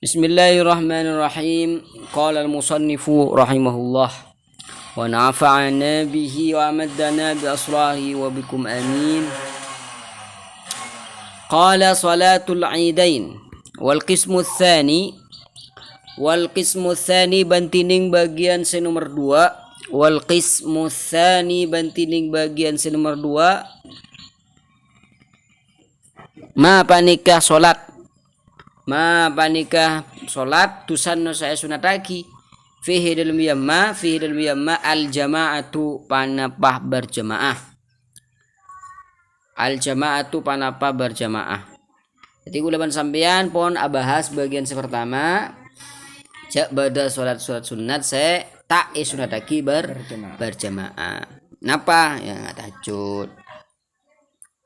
Bismillahirrahmanirrahim. Qala al-musannifu rahimahullah wa nafa'ana bihi wa amaddana bi asrahi wa bikum amin. Qala salatul idain wal qismu tsani bantining bagian nomor 2 wal qismu tsani bantining bagian nomor 2 ma panikah solat tusanno saya sunataki fihi dalam yamma al jama'atu panapah berjamaah jadi ulaban sampean pon abahas bagian pertama jak pada solat sunat saya tak sunataki berjamaah napa ya nggak tahajud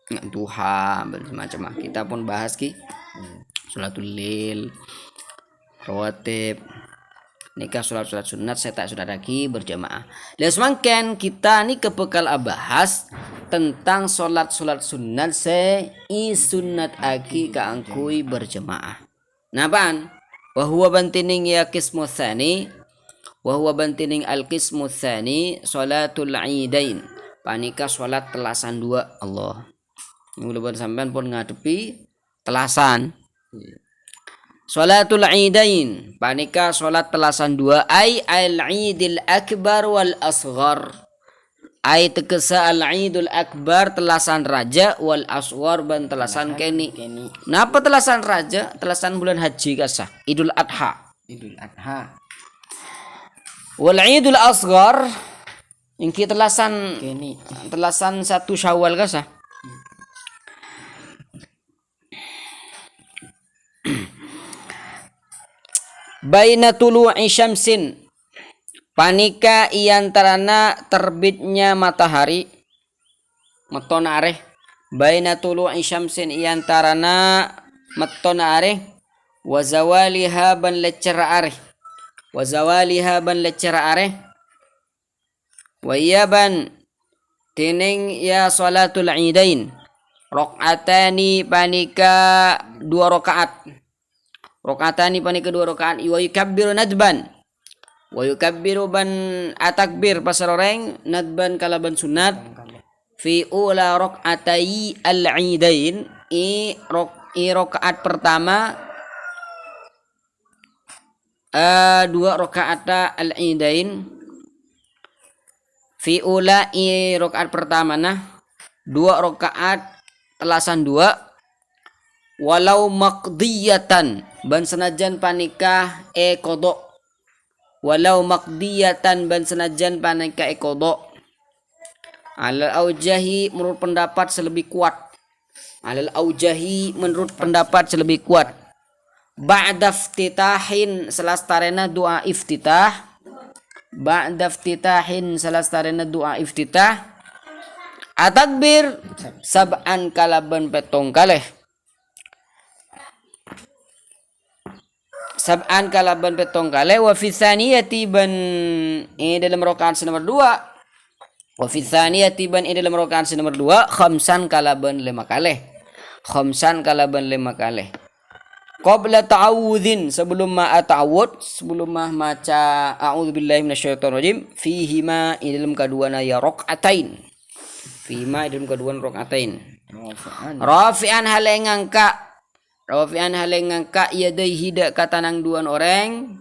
nggak duha berjamaah kita pun bahas sholatul lil rawatib nikah sholat sunat saya tak sunataki berjamaah. Dan semakin kita nih kebekal abahas tentang sholat sunat saya sunat aki kaangkui berjamaah. Napan? Wahwa bantining ya qismu tsani wahwa bantining al qismu tsani sholatul idain panika sholat telasan 2 Allah. Mudah-mudahan sampean pun ngadepi telasan. Sholatul idain panika sholat telasan 2 ay al-idil akbar wal asghar ay tegesa al-idul akbar telasan raja wal asghar ban telasan keni. Napa telasan raja? Telasan bulan haji kasah Idul Adha wal idul asghar ingki telasan keni telasan 1 Syawal kasah baina tulu'i syamsin panika iantarana terbitnya matahari metona areh baina tulu'i syamsin iantarana metona areh wa zawaliha ban lecera areh wa iyaban tining ya salatul idain rakaatani panika 2 rakaat rakaatani panika 2 rakaat wa yukabbiru nadban wa yukabbiru ban atakbir pasaroreng nadban kalaban sunat fi ula rakaatai al-idain rakaat pertama 2 rakaat al-idain fi ula rakaat pertama 2 rakaat telasan 2 walau maqdiyatan ban senajan panikah qada walau maqdiyatan ban senajan panikah qada alal aujahi menurut pendapat selebih kuat ba'da iftitahin selastarena doa iftitah atakbir sab'an kalaban petong kaleh sab'an kalaban petong kale wa fi tsaniyati ban dalam rakaat nomor 2 wa fi tsaniyati ban dalam rakaat nomor 2 khamsan kalaban 5 kale qabla ta'awudzin sebelum maca a'udzubillahi minasyaitonir rajim fihi ma dalam kaduana ya rakaatain rafi'an halengangka yadaihi dak katanang duan orang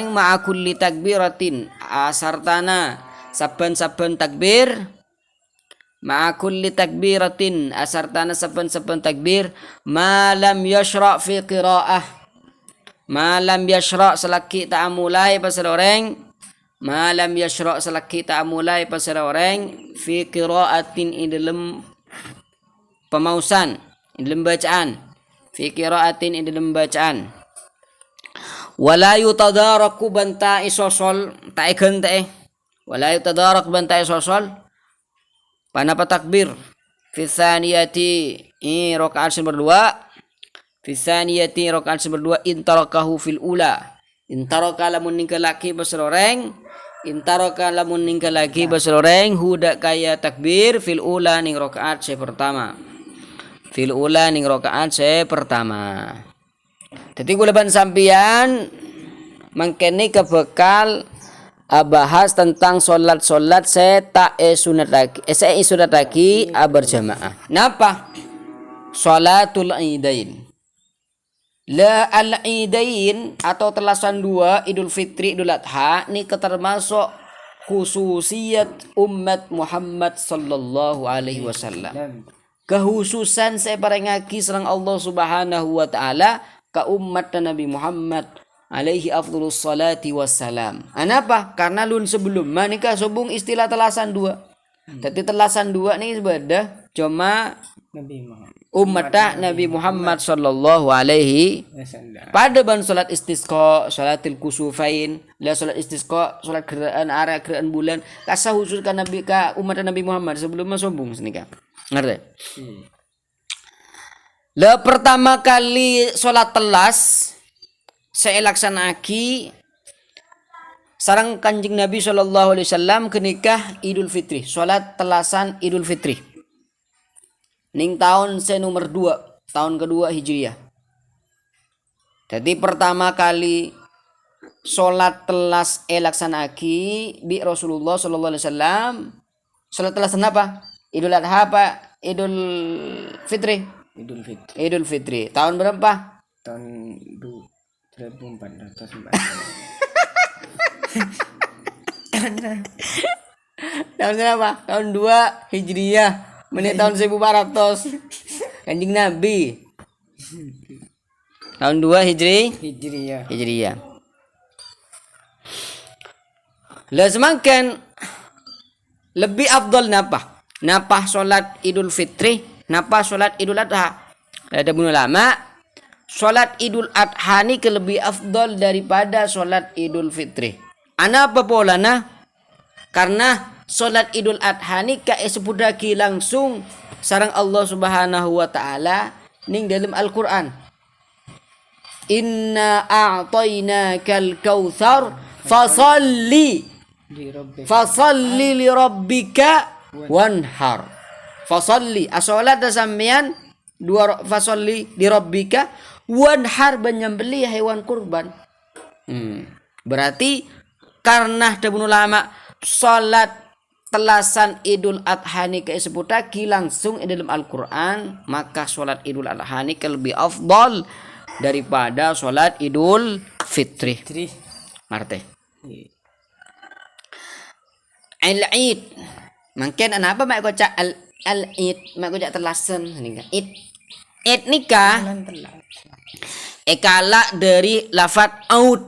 ma'akulli takbiratin asartana saban-saban takbir ma'akulli takbiratin asartana saban-saban takbir ma lam yashra' fi qiraah selaki ta'amulai pasal orang fi qiraatin dalam pemausan dalam bacaan fi qiraatin dalam bacaan wala yutadaraku banta isosol taekeun teh wala yutadarak banta isosol panapa takbir fi tsaniyati rakaat nomor 2 intarakahu fil ula intaraka lamun ninggalaki basoreng Intaraka lamun ninggal lagi basoloreng huda kaya takbir fil ula ning rakaat pertama. fil ula ning rakaat se pertama. Jadi kuleban sampian mangkene kebekal bahas tentang solat se sunat lagi berjamaah. Napa? Salatul Idain. La al-Idain atau telasan dua Idul Fitri Idul Adha ini termasuk khususiyat umat Muhammad sallallahu alaihi wasallam. Kehususan saya parengaki serang Allah Subhanahu wa taala ka umat Nabi Muhammad alaihi afdhalus salati wassalam. Anapa? Karena lun sebelum manika sobung istilah telasan dua. Jadi telasan dua nih ibadah cuma Nabi Muhammad. Umat Nabi Muhammad sallallahu alaihi pada ban salat istisqa, salatil kusufain, la salat istisqa, salat geraan bulan kasah khusus ka Nabi ka umat Nabi Muhammad sebelum sombong senika. Ngerti? La pertama kali salat telas saya laksanaki sareng Kanjeng Nabi sallallahu alaihi wasallam kenikah Idul Fitri, salat telasan Idul Fitri. Ning tahun nomor 2, tahun kedua Hijriah. Jadi pertama kali salat telas laksanaki bi Rasulullah sallallahu alaihi wasallam. Salat telas apa? Idul Adha apa? Idul Fitri. Idul Fitri. Tahun berapa? Tahun 2400. Tahun berapa? Tahun 2 Hijriah. Menit tahun 1400 Kanjeng Nabi. Tahun 2 Hijriah. Lah semakin lebih afdal napa? Napa salat Idul Fitri, napa salat Idul Adha? Ada ulama salat Idul Adha ni lebih afdal daripada salat Idul Fitri. Anapa polana? Karena salat Idul Adha ni sepudaki langsung sareng Allah Subhanahu wa taala ning dalam Al-Qur'an. Inna a'tainakal kautsar fasalli li rabbika wanhar. Fasalli as-salat sampean dua fasalli li rabbika wanhar menyembelih hewan kurban. Berarti karena debun ulama salat telasan Idul Adha ni sebutaki langsung di dalam Al-Qur'an, maka salat Idul Adha ni lebih afdal daripada salat Idul Fitri. Marte. Al-Eid. Mungkin apa mak kocak al-Eid, mak kocak telasan nika. Eid nikah. Ekala dari lafaz aud.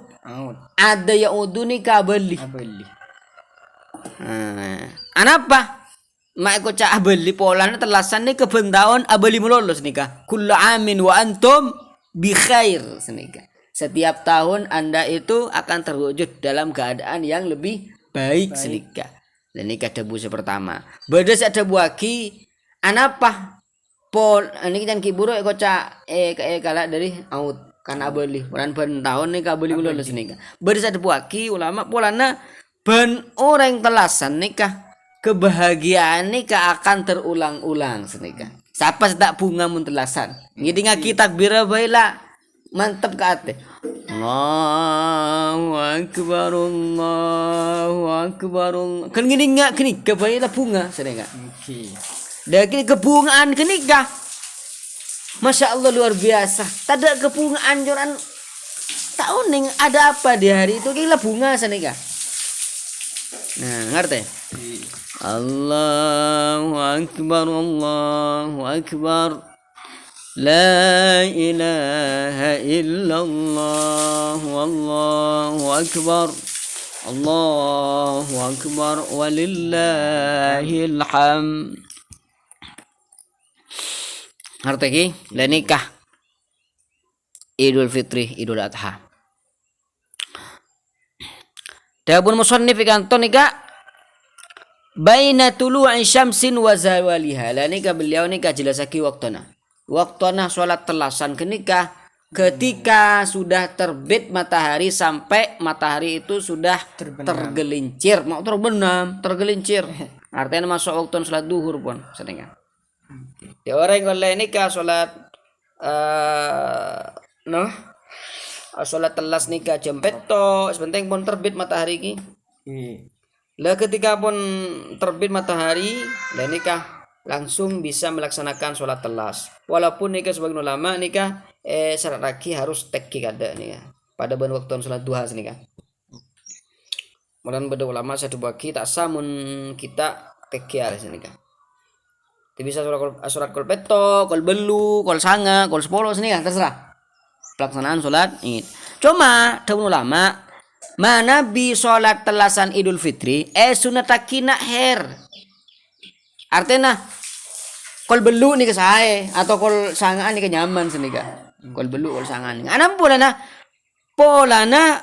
Ada yaudu nikah beli. Anapa? Mak ko cak abeli polana telasan ni kebentaon abeli melolos nikah. Kullu amin wa antum bi khair senika. Setiap tahun Anda itu akan terwujud dalam keadaan yang lebih baik senika. Dan nikah debu pertama. Bedes ada buaki anapa? Pol ini kan kiburu ko cak kala dari out kan abeli. Bulan tahun nikah abeli melolos nikah. Bedes ada buaki ulama polana ban orang telasan nikah kebahagiaan nikah akan terulang-ulang senikah. Siapa sedak bunga mun telasan. Ngidi ngaki takbir baila mantep ka ate. Allahu akbar Allahu akbar. Kan ngidi ngak kini kebaila bunga senikah. Dah kini kebungaan kenikah. Masya Allah luar biasa. Tada kebungaan joran tahun ning ada apa di hari itu kira bunga senikah. Nah, ngerti? Allahu akbar Allahu akbar la ilaha illallah wallahu akbar Allahu akbar walillahil hamd. Ngerti ki? La nikah Idul Fitri Idul Adha. Dabun musannif kanton nika baina tulu'i syamsin wa zawaliha. Lah nika beliau nika jelasaki waktuna. Waktuna salat telasan kenika ketika sudah terbit matahari sampai matahari itu sudah tergelincir, mau terbenam, tergelincir. Artinya masuk waktu salat duhur pun sedengkan. Di orang oleh nikah sholat noh sholat telas nikah jam peto sebentar pun terbit matahari ki. Lah ketika pun terbit matahari lah nikah langsung bisa melaksanakan sholat telas. Walaupun nikah sebagian ulama nikah syarat lagi harus teki kada nikah pada ban waktu sholat duha nikah. Mulan beda ulama satu bagi tak samun kita teki harus nikah. Tidak bisa sholat kol peto, kol belu, kol sanga, kol sepuluh nikah terserah. Pelaksanaan sholat Id. Cuma daun ulama mana bi sholat telasan Idul Fitri sunatakina her. Artinya kol belu nih ke saya atau kol sangaan nih ke nyaman senika. Kol belu kol sangaan. Anam polana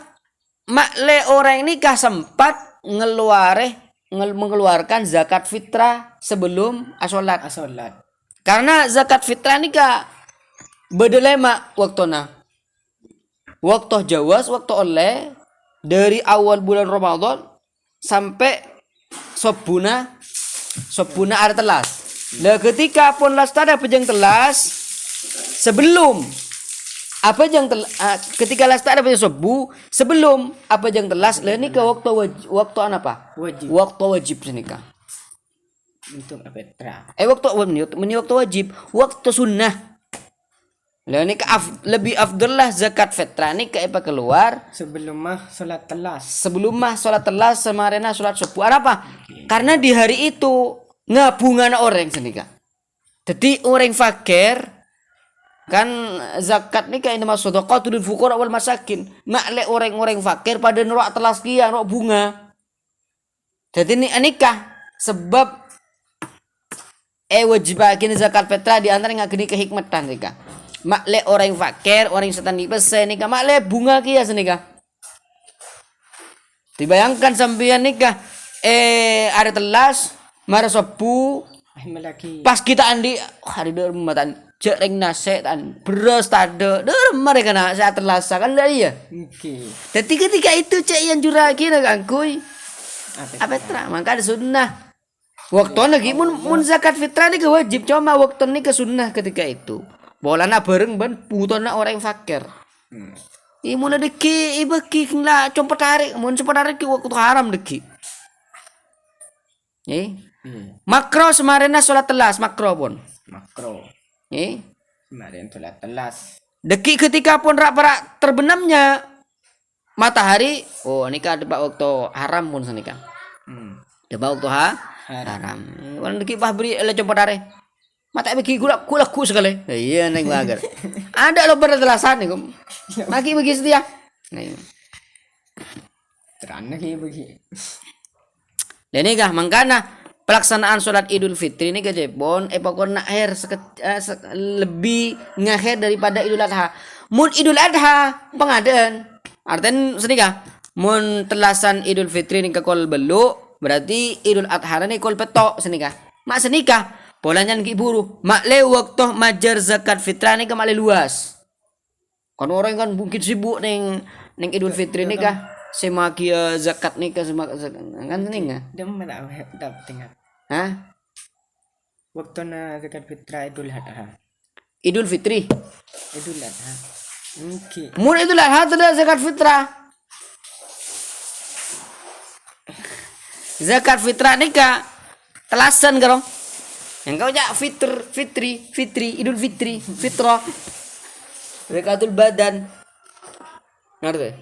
makle orang ini kah sempat mengeluarkan zakat fitrah sebelum asolat. Karena zakat fitrah ini kah bedelema waktuna. Waktu jawas, waktu oleh dari awal bulan Ramadan sampai sobuna ada telas. Nah ketika pun lastada pejang telas sebelum apa jang ketika lastada pejang sobu sebelum apa jang telas lah ini ke waktu apa? Waktu wajib senika. Untuk apa? Waktu wajib, waktu sunnah. Lah ini lebih afdal lah zakat fitrah ini ke keluar sebelum mah sholat telas semarena sholat subuh apa? Karena di hari itu ngabungan orang senika. Jadi orang fakir kan zakat ini kayak nama sedekah lil fuqara wal masakin. Makle orang-orang fakir pada nerok telas kia nerok bunga. Jadi ini nikah sebab wajib bagian zakat fitrah di antara ngak geni kehikmatan nikah. Makle orang fakir, orang setan di pesen nikah, makle bunga kia senika. Dibayangkan sampean nikah ada telas, mara sopu, pas kita andi hari dermatan jereng nase tan beras tade mereka nak saat terlasa kan dari ya. Jadi ketika itu cek yang juragi nak angkui. Apa tra? Maka ada sunnah. Waktu lagi mun zakat fitrah ni ke wajib cuma waktu ni ke sunnah ketika itu. Bolana bareng ban putona orang fakir. Imun deki ibeki lah compot tarik mun compot tarik waktu haram deki. Makro semarena sholat telas makro pun. Kemarin sholat telas. Deki ketika pun rak terbenamnya matahari. Oh nikah debat waktu haram pun senika. Debat waktu haram. Wan deki bah beri le compot tarik. Mata bagi gula sekali. Iya neng bagar. Ada lo berdelasan nih kum. Maki bagi setia. Terana kayak bagi. Dan ini kah mangkana pelaksanaan sholat Idul Fitri ini kejebon pokoknya akhir lebih ngakhir daripada Idul Adha. Mun Idul Adha pengadaan. Artinya sedikah. Mun telasan Idul Fitri ini ke kol belu berarti Idul Adha ini kol petok senikah. Mak senikah. Polanya ki buru makle waktu majar zakat fitrah ni kemale luas. Kan orang kan mungkin sibuk neng Idul Fitri ni kah semaki zakat ni kah semak kan ning. Dem mana dapat tinggal. Hah? Waktu na zakat fitrah Idul Adha. Idul Fitri. Idul Adha. Mun Idul Adha ada zakat fitrah. Zakat fitrah ni kah telasan garong. Yang kau jak fitri, Idul Fitri, fitrah, zakatul badan, ngerti?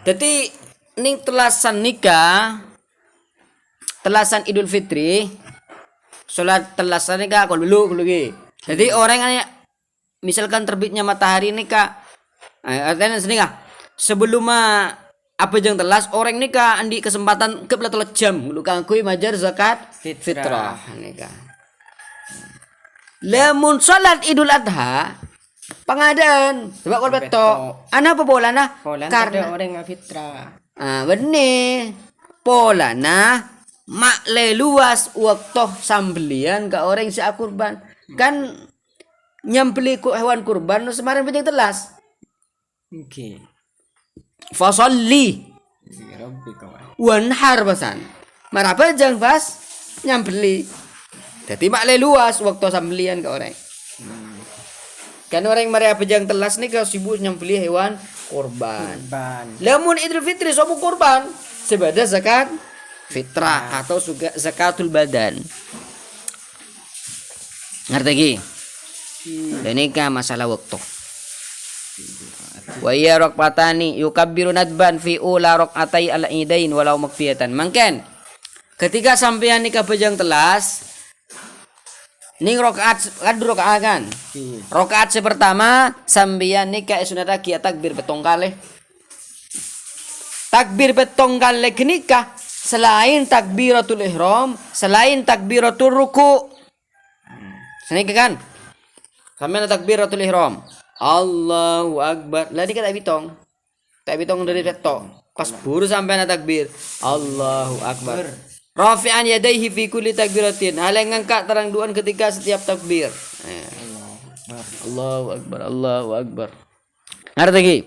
Jadi ning telasan nikah, telasan Idul Fitri, sholat telasan nikah kalau dulu lagi. Jadi orang yang misalkan terbitnya matahari nikah, artinya nikah sebelum apa jang telas orang nikah andi kesempatan ke belah jam lu kangkui majar zakat fitrah nikah. Lamun salat Idul Adha pengadaan sebab kol beto ana apa bolana karena orang fitrah. Benih polana makle luas waktu sambelian ke orang si kurban kan nyambeli ku hewan kurban semarin penting telas. Fasalli wanhar basan marapa jang pas nyambeli Jadi makleh luas waktu sambelian ke orang. Kan orang Maria pejang telas nih kalau sibuk nyembelih hewan korban. ban Lamun Idul Fitri sopo korban sebada zakat fitrah atau juga zakatul badan. Ngerti lagi? Dan ini kan masalah waktu. Wa iya raqatani yukabbiru nadban fi ula raqatai al-idain walau makfiyatan. Mangken ketika sampean nikah pejang telas ning rakaat kan. Rakaat pertama sampeyan nikah sunat lagi takbir petong kali. Takbir petong kali nikah selain takbiratul ihram, selain takbiratul ruku. Senika kan? Sampeyan takbiratul ihram. Allahu akbar. Lah dikata bitong. Tak bitong dari petong. Pas buru sampeyan takbir. Allahu akbar. Rafi'an yadaihi fi kulli takbiratin. Hal yang ngangkat terang duan ketika setiap takbir. Allahu akbar, Allahu akbar. Ngerti lagi?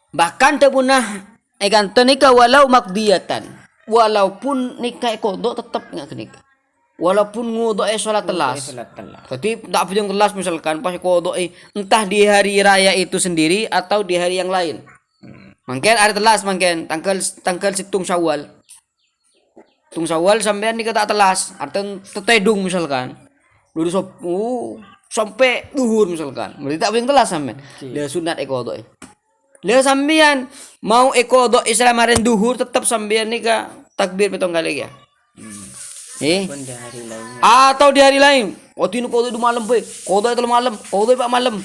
Bahkan tepunah ikan nikah walau makdiyatan. Walaupun nikah kodok tetap enggak kenikah. Walaupun ngudok salat telas. Jadi tak pejang telas misalkan pas kodok entah di hari raya itu sendiri atau di hari yang lain. Mungkin hari telas mungkin tanggal situng Syawal. Tung Syawal sampean nikah tak telas, artinya tetedung misalkan. Dulu sampai duhur misalkan. Berarti tak boleh telas sampean. Dia sunat kodok. Dia sampean mau kodok Islam hari duhur tetap sampean nikah takbir petong kali ya. Atau di hari lain. Waktu ini kodok itu malam pe. Kodok itu malam. Kodok pak malam.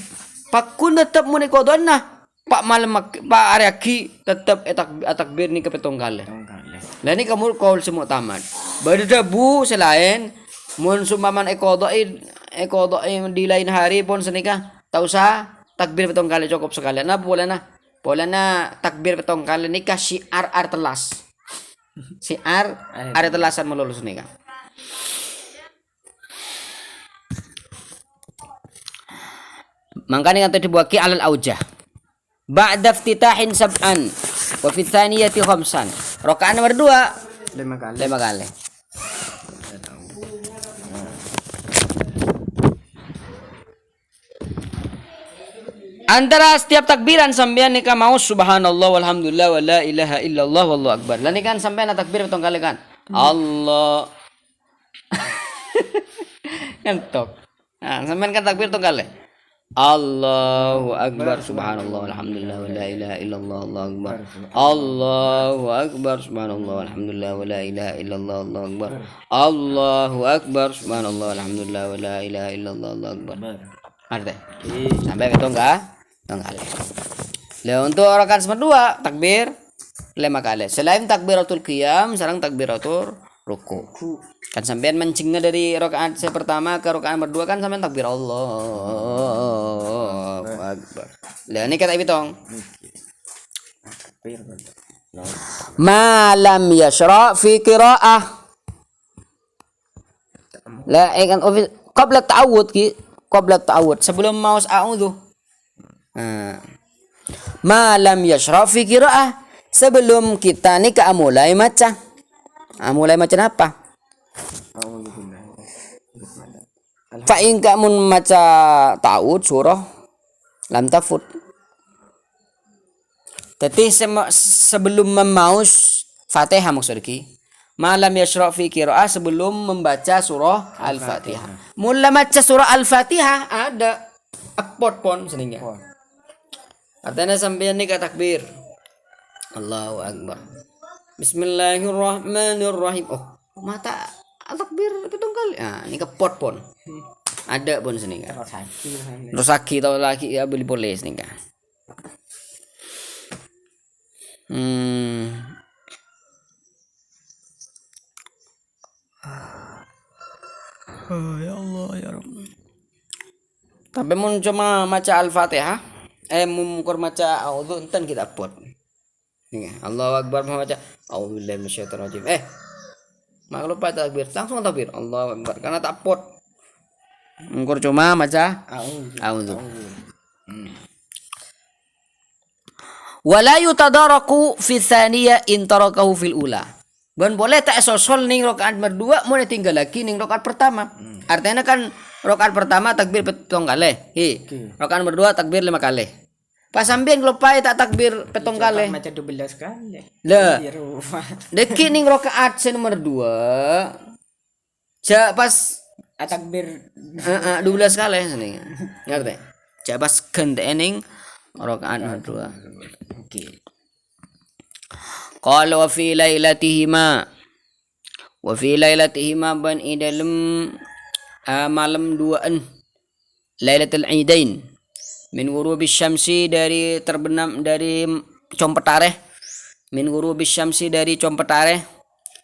Pakun tetap mau nikah kodok nah. Pak malam pak hari aki tetap takbir nikah petong kali. Lah ini kamu kaul semua tamat. Berdebu selain mun sumpaman ekodoi di lain hari pun senikah tak usah takbir petong kali cukup sekali. Nah boleh na takbir petong kali nikah syiar ar telas. Syiar ar telasan melulus nikah. Makanya kata dibuaki alal aujah. Ba'da iftitahin sab'an wa fi tsaniyati khamsan. Rakaat nomor 2 5 kali. Antara setiap takbiran sampean nikah mau subhanallah walhamdulillah wala ilaha illallah wallahu akbar. Lah nikan sampean takbir petong kali kan. Allah. Entok. Nah, sampean kan takbir petong kali. Allahu akbar subhanallah walhamdulillah wala ilaha illallah Allahu akbar. Allahu akbar subhanallah walhamdulillah wala ilaha illallah Allahu akbar. Allahu akbar subhanallah walhamdulillah wala ilaha illallah Allahu akbar. Arti? Sampai betul enggak? Enggak. Lah untuk rakaat nomor 2 takbir 5 kali. Selain takbiratul qiyam, sekarang takbiratul ruku. Kan sampean mancingnya dari rakaat pertama ke rakaat nomor 2 kan sampean takbir Allahu akbar. Lah ini kata bitong. Ma lam yashra fi qiraah. La ikan qabla ta'awud sebelum maus a'udzu. Ma lam yashra fi qiraah sebelum kita nih mulai maca. Mulai maca apa? Fa in kamun maca ta'awud surah lam tafut. Jadi sebelum memaus Fatihah maksudnya. Malam yashra' fi qira'ah sebelum membaca surah Al-Fatihah. Mula baca surah Al-Fatihah ada akpot pon seningnya. Artinya sampeyan ni takbir. Allahu akbar. Bismillahirrahmanirrahim. Oh, mata takbir pitung kali. Ah, ini kepot pon. Ada pon seningnya. Rosaki tau lagi ya beli boleh seningnya. Oh, ya Allah ya Rabb. Tapi mun cuma maca Al-Fatihah, mungkur maca a'udzu enten kita pot. Nih, Allahu akbar maca a'udzubillahi minasyaitonir rajim. Mak lupa takbir, langsung takbir Allahu akbar karena tak pot. Mungkur cuma maca a'udzu. Wala yutadaraku fi tsaniyah in tarakahu fil ula. Ban boleh tak sosol ning rakaat berdua mau tinggal lagi ning rakaat pertama. Artinya kan rakaat pertama takbir 7 kali. Rakaat berdua takbir 5 kali. Pas sampean lupa tak takbir 7 kali. Macam 12 kali. Lah, Di rumah. deki ning rakaat nomor 2. Ja pas Takbir 12 kali sini. Ngerti? Ja pas genteke ning rakaat nomor 2. Oke. Qala wa fi lailatihima ban idalem malam duaan lailatul idain min ghurubis syamsi dari terbenam dari competare min ghurubis syamsi dari competare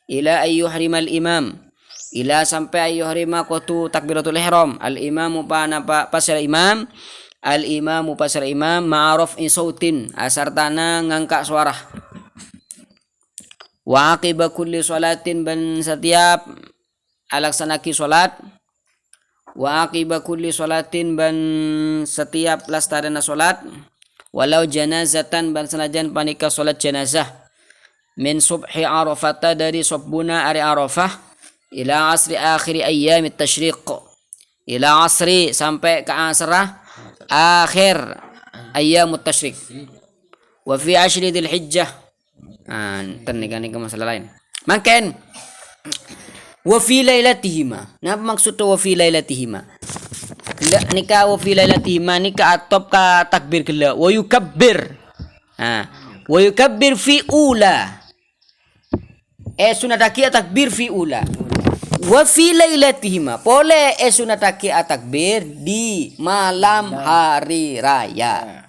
ila ayyuhrimal imam ila sampai ayyuhrima qatu takbiratul ihram al imamu pasal imam al imamu pasal imam ma'ruf sautin asartana ngangkat suara wa aqiba kulli sholatin ban setiap alaksanaki sholat wa aqiba kulli sholatin ban setiap lastarana sholat walau janazatan ban senajan panika sholat janazah min subhi arafata dari subbuna ari arafah ila asri akhiri ayyamit tasyriq ila asri sampai ke asrah akhir ayyamut tasyriq wa fi ashri dzil hijjah nika masalah lain. Makan wa fi lailatihima. Napa maksud wa fi lailatihima? Nika wa fi lailatihima nika atop ka takbir gela wa yukabbir. Wa yukabbir fi ula. Sunataki takbir fi ula. Wa fi lailatihima. Boleh sunataki takbir di malam hari raya.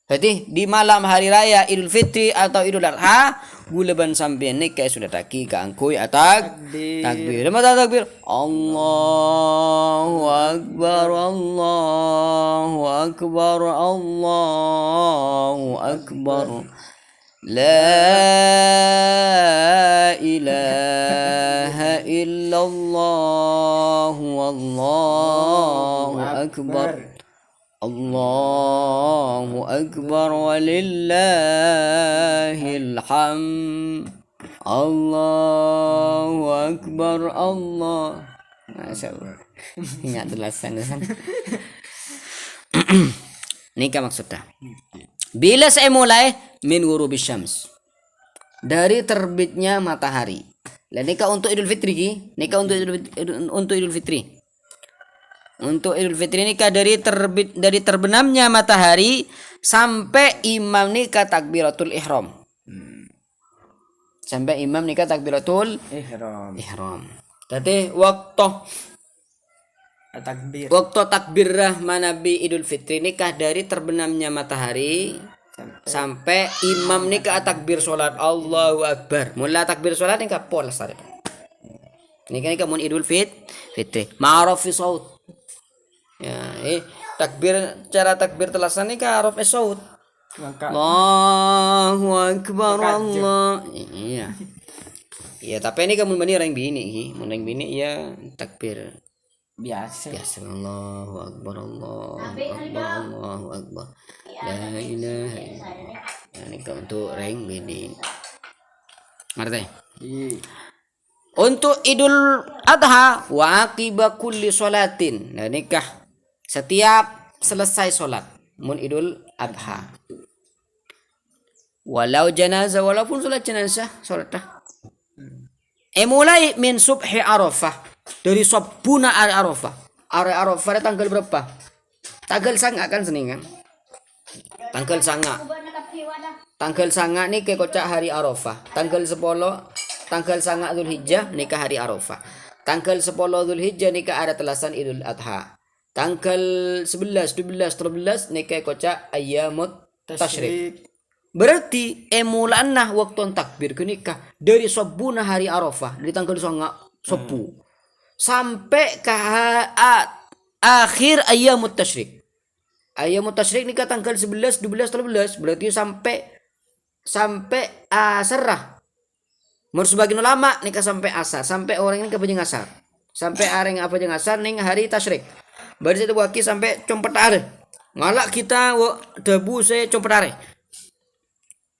Jadi di malam hari raya Idul Fitri atau Idul Adha gulaban sampean ni kayak sudah taki ka angkui takbir. Mata takbir. Allahu akbar Allahu akbar Allahu akbar. La ilaha illallah wallahu akbar. Allahu akbar walillahil hamd. Allahu akbar Allah. Masyaallah. Ingat tulasan. Nikah maksudnya. Bila saya mulai min ghurubis syams. Dari terbitnya matahari. Lah nikah untuk Idul Fitri nikah untuk Idul Fitri. Untuk Idul Fitri nikah dari terbenamnya matahari sampai imam nikah takbiratul ihram. Sampai imam nikah takbiratul ihram. Jadi waktu takbirah Nabi Idul Fitri nikah dari terbenamnya matahari sampai imam nikah takbir salat Allahu Akbar. Mula takbir salat nikah polas tadi. Nikah mun Idul Fitri. Ma'ruf fi saut. Ya, cara takbir telasan ni kan araf saut. Allahu akbar Allah. Iya. Ya, tapi ini kan mun orang bini ya takbir biasa. Allahu akbar Allahu akbar. La ilaha illallah. Ini kan untuk orang bini. Ngerti? Untuk Idul Adha wa aqiba kulli sholatin. Nah nikah setiap selesai sholat mun Idul Adha. Walau jenazah walaupun sholat jenazah sholat dah. Mulai min subhi Arafah dari subbuna hari Arafah. Hari Arafah tanggal berapa? Tanggal sanga kan seningan. Tanggal sanga nih ke kocak hari Arafah. Tanggal 10 tanggal sanga Dzulhijjah nikah hari Arafah. Tanggal 10 Dzulhijjah nikah ada telasan Idul Adha. Tanggal 11, 12, 13 nikah kocak ayyamut tasyrik. Berarti emulanah waktu takbir ke nikah dari subbuna hari Arafah dari tanggal sanga subuh sampai ke akhir ayyamut tasyrik. Ayyamut tasyrik nikah tanggal 11, 12, 13 berarti sampai asar. Menurut sebagian ulama nikah sampai asar, sampai orang ini kepanjang asar. Sampai areng apa jeng asar ning hari tasyrik. Berarti itu waki sampai competare. Ngalak kita debu saya competare.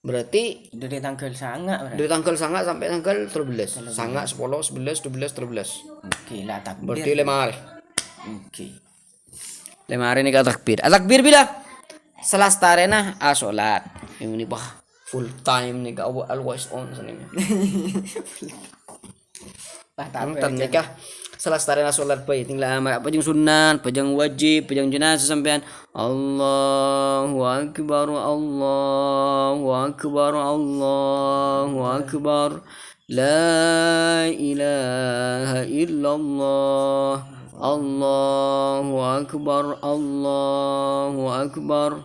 Berarti dari tanggal sanga berarti. dari tanggal sanga sampai tanggal 13. Sanga 10, 11, 12, 13. Oke lah takbir. Berarti 5 hari. Oke. 5 hari ini takbir. Takbir bila selastarena salat. Yang ini bah full time nih kau always on senengnya. Lah Nonton nikah selastarena salat bae tinggal amal apa jeung sunat, pajang wajib, pajang jenazah sampean. Allahu akbar, Allahu akbar, Allahu akbar. La ilaha illallah. Allahu akbar, Allahu akbar.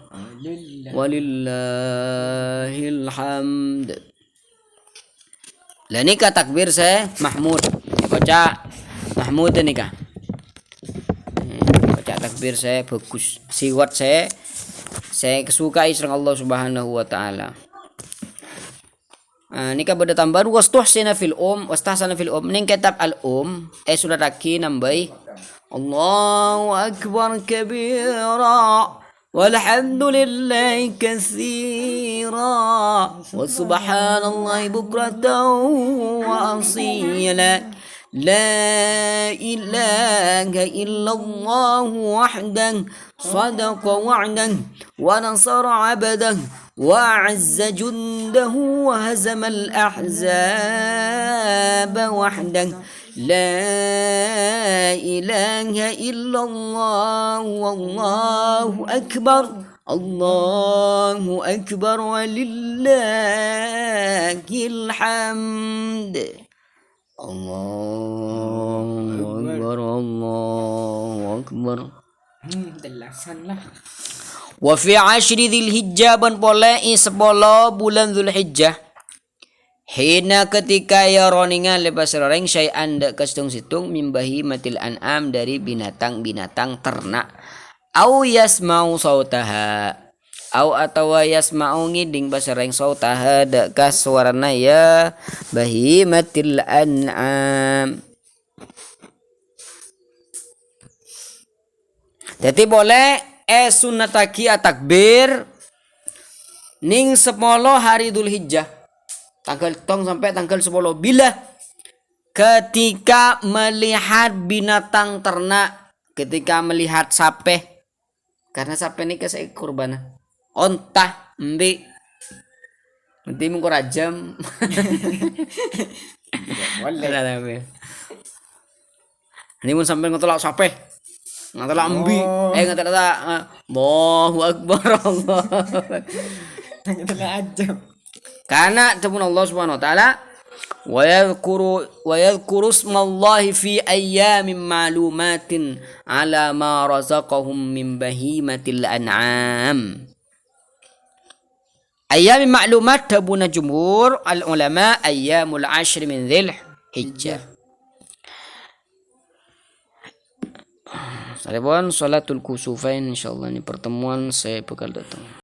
Walillahil hamd. Lah nikah takbir saya Mahmud. Baca Mahmud nikah. Baca takbir saya bagus. Siwat saya kesukai sareng Allah Subhanahu wa taala. Nikah pada tambahan wastahsana fil ning kitab al sudah laki nambai Allahu akbar kabira walhamdulillahi katsira wa subhanallahi bukratan wa asila la ilaha illallah wahdahu sadaqa wa'dan wa nasara 'abdahu وأعز جنده وهزم الأحزاب وحده لا إله إلا الله والله أكبر الله أكبر ولله الحمد الله أكبر الله أكبر Delasan lah. Wa fi ashri dzilhijjah ban polei 10 bulan Dzulhijjah. Hina ketika ya roningan lepas roreng syai'an dak kastung situng mimbahi matil an'am dari binatang-binatang ternak. Au yasma'u sautaha. Au atawa yasma'u ngiding basareng sautaha dak kas suarana ya bahimatil an'am. Jadi boleh sunnataki takbir ning 10 hari Dzulhijjah tanggal tong sampai tanggal 10 bila ketika melihat binatang ternak, ketika melihat sape, karena sape ini kasih kurban onta mbi nanti mungko rajam boleh ini mun sampai ngotolak sape ngatala ambi ngatala Allahu akbar Allah Ngatala aja. karena temun Allah Subhanahu wa taala wa yadhkuru ismallahi fi ayyamin ma'lumatin ala ma razaqahum min bahimatil an'am. Ayyamin ma'lumat tabuna jumhur al ulama ayyamul 'ashr min dzil hijjah. Sarebon salatul kusufain insyaallah ini pertemuan saya bakal datang.